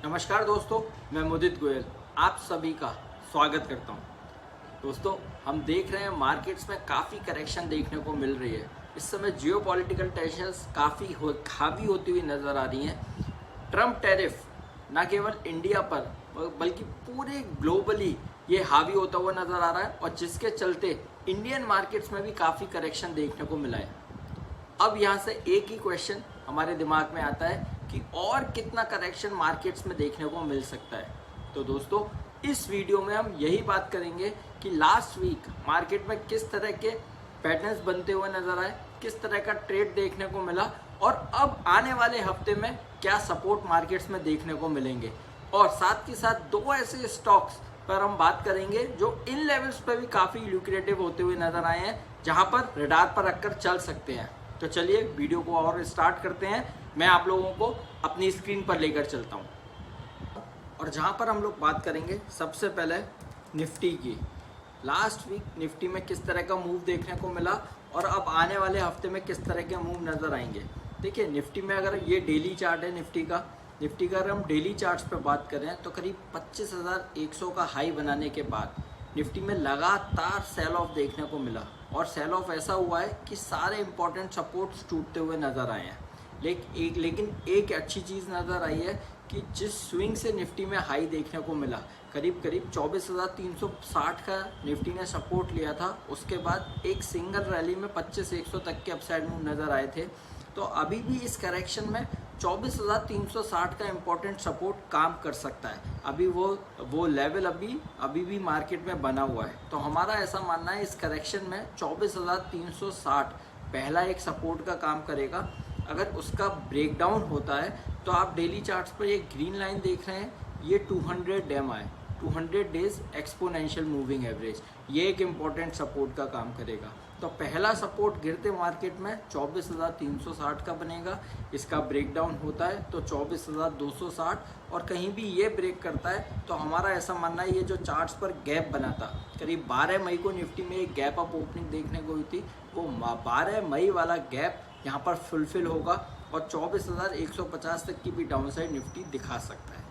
नमस्कार दोस्तों, मैं मुदित गोयल आप सभी का स्वागत करता हूं। दोस्तों, हम देख रहे हैं मार्केट्स में काफ़ी करेक्शन देखने को मिल रही है। इस समय जियोपॉलिटिकल टेंशंस काफ़ी हावी होती हुई नज़र आ रही हैं। ट्रम्प टैरिफ न केवल इंडिया पर बल्कि पूरे ग्लोबली ये हावी होता हुआ नज़र आ रहा है और जिसके चलते इंडियन मार्केट्स में भी काफ़ी करेक्शन देखने को मिला है। अब यहाँ से एक ही क्वेश्चन हमारे दिमाग में आता है कि और कितना करेक्शन मार्केट्स में देखने को मिल सकता है। तो दोस्तों, इस वीडियो में हम यही बात करेंगे कि लास्ट वीक मार्केट में किस तरह के पैटर्न्स बनते हुए नजर आए, किस तरह का ट्रेड देखने को मिला और अब आने वाले हफ्ते में क्या सपोर्ट मार्केट्स में देखने को मिलेंगे। और साथ ही साथ दो ऐसे स्टॉक्स पर हम बात करेंगे जो इन लेवल्स पर भी काफ़ी ल्यूक्रेटिव होते हुए नजर आए हैं, जहां पर रडार पर रखकर चल सकते हैं। तो चलिए वीडियो को और स्टार्ट करते हैं। मैं आप लोगों को अपनी स्क्रीन पर लेकर चलता हूं और जहां पर हम लोग बात करेंगे सबसे पहले निफ्टी की। लास्ट वीक निफ्टी में किस तरह का मूव देखने को मिला और अब आने वाले हफ्ते में किस तरह के मूव नज़र आएंगे। देखिए, निफ्टी में अगर ये डेली चार्ट है निफ्टी का अगर हम डेली चार्ट्स पे बात करें तो करीब 25,100 का हाई बनाने के बाद निफ्टी में लगातार सेल ऑफ देखने को मिला और सेल ऑफ ऐसा हुआ है कि सारे इंपॉर्टेंट सपोर्ट्स टूटते हुए नज़र आए हैं। लेकिन एक अच्छी चीज़ नज़र आई है कि जिस स्विंग से निफ्टी में हाई देखने को मिला, करीब 24,360 का निफ्टी ने सपोर्ट लिया था, उसके बाद एक सिंगल रैली में 25,100 तक के अपसाइड मूव नज़र आए थे। तो अभी भी इस करेक्शन में 24,360 का इम्पोर्टेंट सपोर्ट काम कर सकता है। अभी वो लेवल अभी भी मार्केट में बना हुआ है। तो हमारा ऐसा मानना है इस करेक्शन में 24,360 पहला एक सपोर्ट का काम करेगा। अगर उसका ब्रेकडाउन होता है तो आप डेली चार्ट्स पर ये ग्रीन लाइन देख रहे हैं, ये 200 डेम है, 200 डेज एक्सपोनेंशियल मूविंग एवरेज, ये एक इम्पॉर्टेंट सपोर्ट का काम करेगा। तो पहला सपोर्ट गिरते मार्केट में 24,360 का बनेगा। इसका ब्रेकडाउन होता है तो 24,260 और कहीं भी ये ब्रेक करता है तो हमारा ऐसा मानना है ये जो चार्ट्स पर गैप बना था, करीब 12 मई को निफ्टी में एक गैप अप ओपनिंग देखने को हुई थी, वो 12 मई वाला गैप यहाँ पर फुलफिल होगा और 24,150 तक की भी डाउन साइड निफ्टी दिखा सकता है।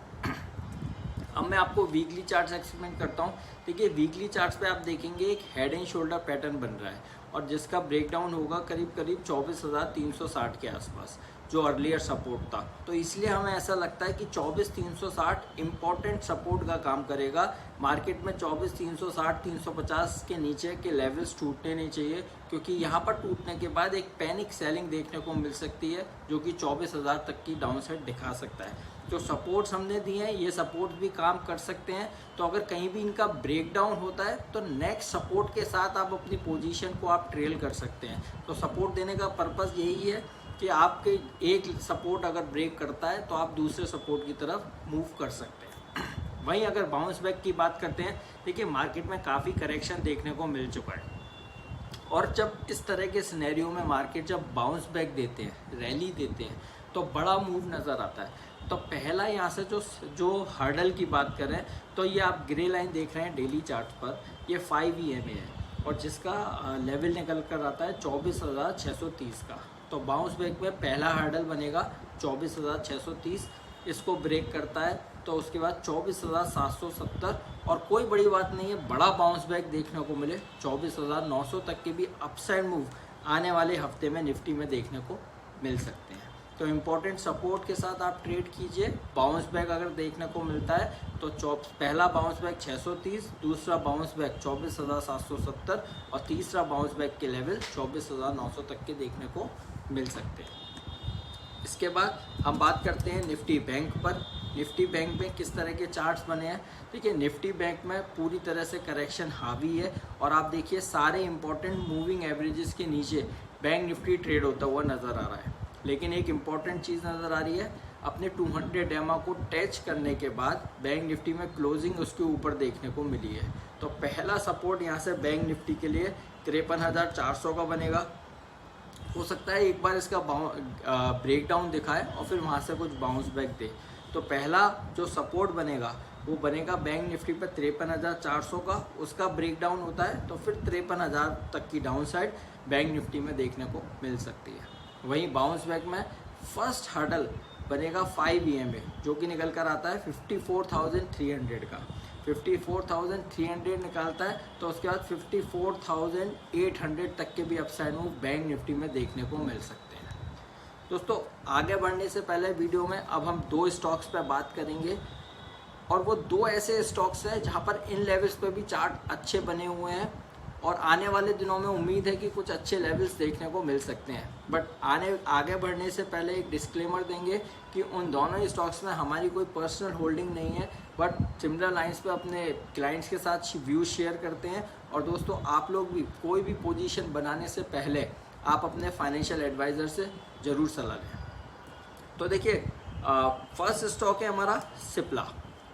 अब मैं आपको वीकली चार्ट्स एक्सप्लेन करता हूँ। देखिए, वीकली चार्ट्स पे आप देखेंगे एक हेड एंड शोल्डर पैटर्न बन रहा है और जिसका ब्रेकडाउन होगा करीब 24,360 के आसपास, जो अर्लियर सपोर्ट था। तो इसलिए हमें ऐसा लगता है कि 24,360 इम्पॉर्टेंट सपोर्ट का काम करेगा। मार्केट में 24,360 350 के नीचे के लेवल्स टूटने नहीं चाहिए, क्योंकि यहाँ पर टूटने के बाद एक पैनिक सेलिंग देखने को मिल सकती है जो कि 24,000 तक की डाउन साइड दिखा सकता है। जो सपोर्ट्स हमने दिए हैं ये सपोर्ट भी काम कर सकते हैं। तो अगर कहीं भी इनका ब्रेकडाउन होता है तो नेक्स्ट सपोर्ट के साथ आप अपनी पोजीशन को आप ट्रेल कर सकते हैं। तो सपोर्ट देने का पर्पस यही है कि आपके एक सपोर्ट अगर ब्रेक करता है तो आप दूसरे सपोर्ट की तरफ मूव कर सकते हैं। वहीं अगर बाउंस बैक की बात करते हैं, देखिए मार्केट में काफ़ी करेक्शन देखने को मिल चुका है और जब इस तरह के सिनेरियो में मार्केट जब बाउंस बैक देते हैं, रैली देते हैं, तो बड़ा मूव नज़र आता है। तो पहला यहाँ से जो हर्डल की बात करें तो ये आप ग्रे लाइन देख रहे हैं डेली चार्ट पर, ये 5 EMA है और जिसका लेवल निकल कर आता है 24,630 का। तो बाउंस बैक में पहला हर्डल बनेगा 24,630, इसको ब्रेक करता है तो उसके बाद 24,770 और कोई बड़ी बात नहीं है, बड़ा बाउंस बैक देखने को मिले 24,900 तक के भी अपसाइड मूव आने वाले हफ्ते में निफ्टी में देखने को मिल सकते हैं। तो इम्पोर्टेंट सपोर्ट के साथ आप ट्रेड कीजिए। बाउंस बैक अगर देखने को मिलता है तो पहला बाउंस बैक 630, दूसरा बाउंस बैक 24,770 और तीसरा बाउंस बैक के लेवल 24,900 तक के देखने को मिल सकते हैं। इसके बाद हम बात करते हैं निफ्टी बैंक पर। निफ्टी बैंक में किस तरह के चार्ट्स बने हैं। देखिए, निफ्टी बैंक में पूरी तरह से करेक्शन हावी है और आप देखिए सारे इंपॉर्टेंट मूविंग एवरेजेस के नीचे बैंक निफ्टी ट्रेड होता हुआ नज़र आ रहा है। लेकिन एक इम्पॉर्टेंट चीज़ नज़र आ रही है, अपने 200 डेमा को टच करने के बाद बैंक निफ्टी में क्लोजिंग उसके ऊपर देखने को मिली है। तो पहला सपोर्ट यहाँ से बैंक निफ्टी के लिए 53,400 का बनेगा। हो सकता है एक बार इसका ब्रेकडाउन दिखाए और फिर वहाँ से कुछ बाउंस बैक दे। तो पहला जो सपोर्ट बनेगा वो बनेगा बैंक निफ्टी पर 53,400 का, उसका ब्रेकडाउन होता है तो फिर 53,000 तक की डाउन साइड बैंक निफ्टी में देखने को मिल सकती है। वहीं बाउंस बैक में फर्स्ट हर्डल बनेगा 5 EMA जो कि निकल कर आता है 54,300 का। 54,300 निकालता है तो उसके बाद 54,800 तक के भी अपसाइड मूव बैंक निफ्टी में देखने को मिल सकते हैं। दोस्तों आगे बढ़ने से पहले वीडियो में अब हम 2 स्टॉक्स पर बात करेंगे, और वो 2 ऐसे स्टॉक्स हैं जहां पर इन लेवल्स पे भी चार्ट अच्छे बने हुए हैं और आने वाले दिनों में उम्मीद है कि कुछ अच्छे लेवल्स देखने को मिल सकते हैं। बट आगे बढ़ने से पहले एक डिस्क्लेमर देंगे कि उन दोनों स्टॉक्स में हमारी कोई पर्सनल होल्डिंग नहीं है, बट सिमिलर लाइंस पे अपने क्लाइंट्स के साथ व्यूज शेयर करते हैं। और दोस्तों आप लोग भी कोई भी पोजीशन बनाने से पहले आप अपने फाइनेंशियल एडवाइज़र से ज़रूर सलाह लें। तो देखिए फर्स्ट स्टॉक है हमारा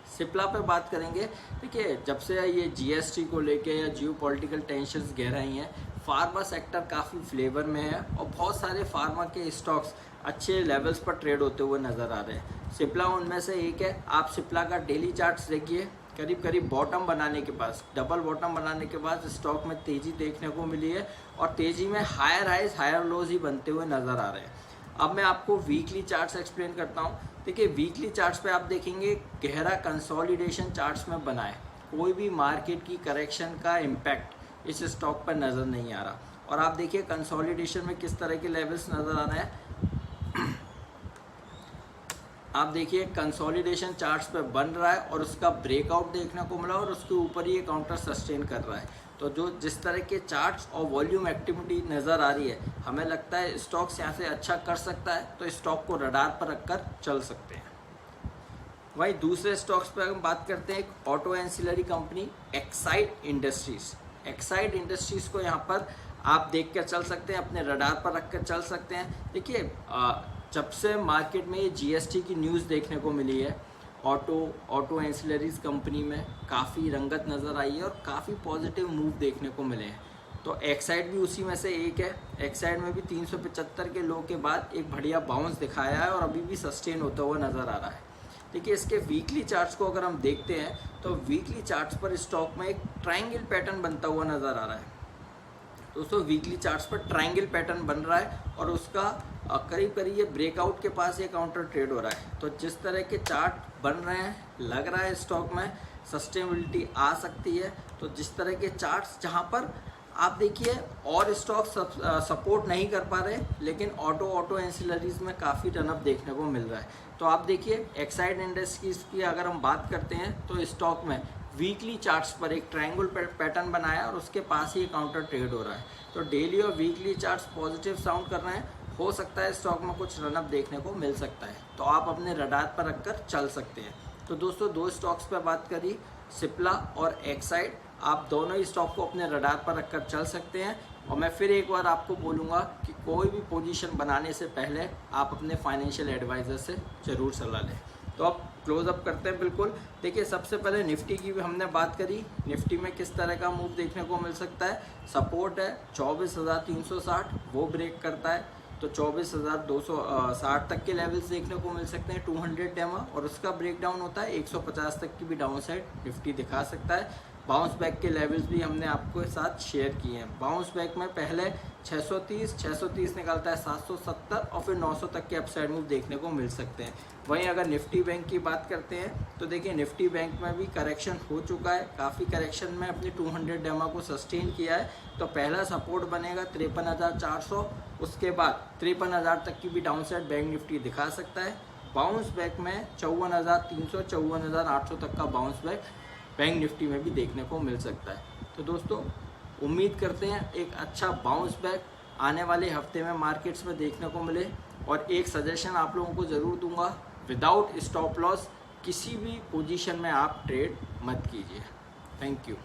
सिप्ला पे बात करेंगे। देखिए जब से ये जीएसटी को लेके या जियो पॉलिटिकल टेंशन्स गहराई हैं, फार्मा सेक्टर काफ़ी फ्लेवर में है और बहुत सारे फार्मा के स्टॉक्स अच्छे लेवल्स पर ट्रेड होते हुए नज़र आ रहे हैं। सिप्ला उनमें से एक है। आप सिप्ला का डेली चार्ट्स देखिए, करीब बॉटम बनाने के पास, डबल बॉटम बनाने के बाद स्टॉक में तेज़ी देखने को मिली है और तेज़ी में हायर हाइज हायर लोज ही बनते हुए नज़र आ रहे हैं। अब मैं आपको वीकली चार्ट्स एक्सप्लेन करता हूँ। देखिए वीकली चार्ट्स पे आप देखेंगे गहरा कंसोलिडेशन चार्ट्स में बना है, कोई भी मार्केट की करेक्शन का इम्पैक्ट इस स्टॉक पर नज़र नहीं आ रहा। और आप देखिए कंसोलिडेशन में किस तरह के लेवल्स नज़र आ रहे हैं। आप देखिए कंसोलिडेशन चार्ट्स पे बन रहा है और उसका ब्रेकआउट देखने को मिला और उसके ऊपर ही ये काउंटर सस्टेन कर रहा है। तो जो जिस तरह के चार्ट्स और वॉल्यूम एक्टिविटी नज़र आ रही है, हमें लगता है स्टॉक्स यहाँ से अच्छा कर सकता है, तो स्टॉक को रडार पर रखकर चल सकते हैं। वहीं दूसरे स्टॉक्स पर हम बात करते हैं, एक auto ancillary company Exide industries को यहाँ पर आप देख कर चल सकते हैं, अपने रडार पर रख कर चल सकते हैं। देखिए जब से मार्केट में ये जीएसटी की न्यूज़ देखने को मिली है, ऑटो एंसिलरीज कंपनी में काफ़ी रंगत नज़र आई है और काफ़ी पॉजिटिव मूव देखने को मिले हैं। तो एक्साइड भी उसी में से एक है। एक्साइड में भी 375 के लो के बाद एक बढ़िया बाउंस दिखाया है और अभी भी सस्टेन होता हुआ नज़र आ रहा है। देखिए इसके वीकली चार्ट्स को अगर हम देखते हैं तो वीकली चार्ट्स पर स्टॉक में एक ट्रायंगल पैटर्न बनता हुआ नज़र आ रहा है। दोस्तों वीकली चार्ट्स पर ट्रायंगल पैटर्न बन रहा है और उसका करीब ये ब्रेकआउट के पास ये काउंटर ट्रेड हो रहा है। तो जिस तरह के चार्ट बन रहे हैं, लग रहा है स्टॉक में सस्टेनेबिलिटी आ सकती है। तो जिस तरह के चार्ट्स जहां पर आप देखिए और स्टॉक सपोर्ट नहीं कर पा रहे, लेकिन ऑटो एंसिलरीज में काफ़ी रनअप देखने को मिल रहा है। तो आप देखिए एक्साइड इंडस्ट्रीज की अगर हम बात करते हैं तो स्टॉक में वीकली चार्ट्स पर एक ट्रायंगल पैटर्न बनाया और उसके पास ही काउंटर ट्रेड हो रहा है। तो डेली और वीकली चार्ट्स पॉजिटिव साउंड कर रहे हैं, हो सकता है स्टॉक में कुछ रनअप देखने को मिल सकता है, तो आप अपने रडार पर रखकर चल सकते हैं। तो दोस्तों 2 स्टॉक्स पर बात करी, सिप्ला और एक्साइड, आप दोनों ही स्टॉक को अपने रडार पर रखकर चल सकते हैं। और मैं फिर एक बार आपको बोलूँगा कि कोई भी पोजीशन बनाने से पहले आप अपने फाइनेंशियल एडवाइज़र से ज़रूर सलाह लें। तो अब क्लोज अप करते हैं। बिल्कुल देखिए सबसे पहले निफ्टी की भी हमने बात करी, निफ्टी में किस तरह का मूव देखने को मिल सकता है। सपोर्ट है 24,360, वो ब्रेक करता है तो 24,260 तक के लेवल्स देखने को मिल सकते हैं 200 डेमा, और उसका ब्रेकडाउन होता है 150 तक की भी डाउन साइड निफ्टी दिखा सकता है। बाउंस बैक के लेवल्स भी हमने आपको साथ शेयर किए हैं। बाउंस बैक में पहले 630 निकलता है 770 और फिर 900 तक के अपसाइड मूव देखने को मिल सकते हैं। वहीं अगर निफ्टी बैंक की बात करते हैं तो देखिए निफ्टी बैंक में भी करेक्शन हो चुका है, काफ़ी करेक्शन में अपनी 200 डेमा को सस्टेन किया है। तो पहला सपोर्ट बनेगा 53,400, उसके बाद 53,000 तक की भी डाउन साइड बैंक निफ्टी दिखा सकता है। बाउंस बैक में 54,300 54,800 तक का बाउंस बैक बैंक निफ्टी में भी देखने को मिल सकता है। तो दोस्तों उम्मीद करते हैं एक अच्छा बाउंस बैक आने वाले हफ्ते में मार्केट्स में देखने को मिले। और एक सजेशन आप लोगों को ज़रूर दूंगा, विदाउट स्टॉप लॉस किसी भी पोजीशन में आप ट्रेड मत कीजिए। Thank you.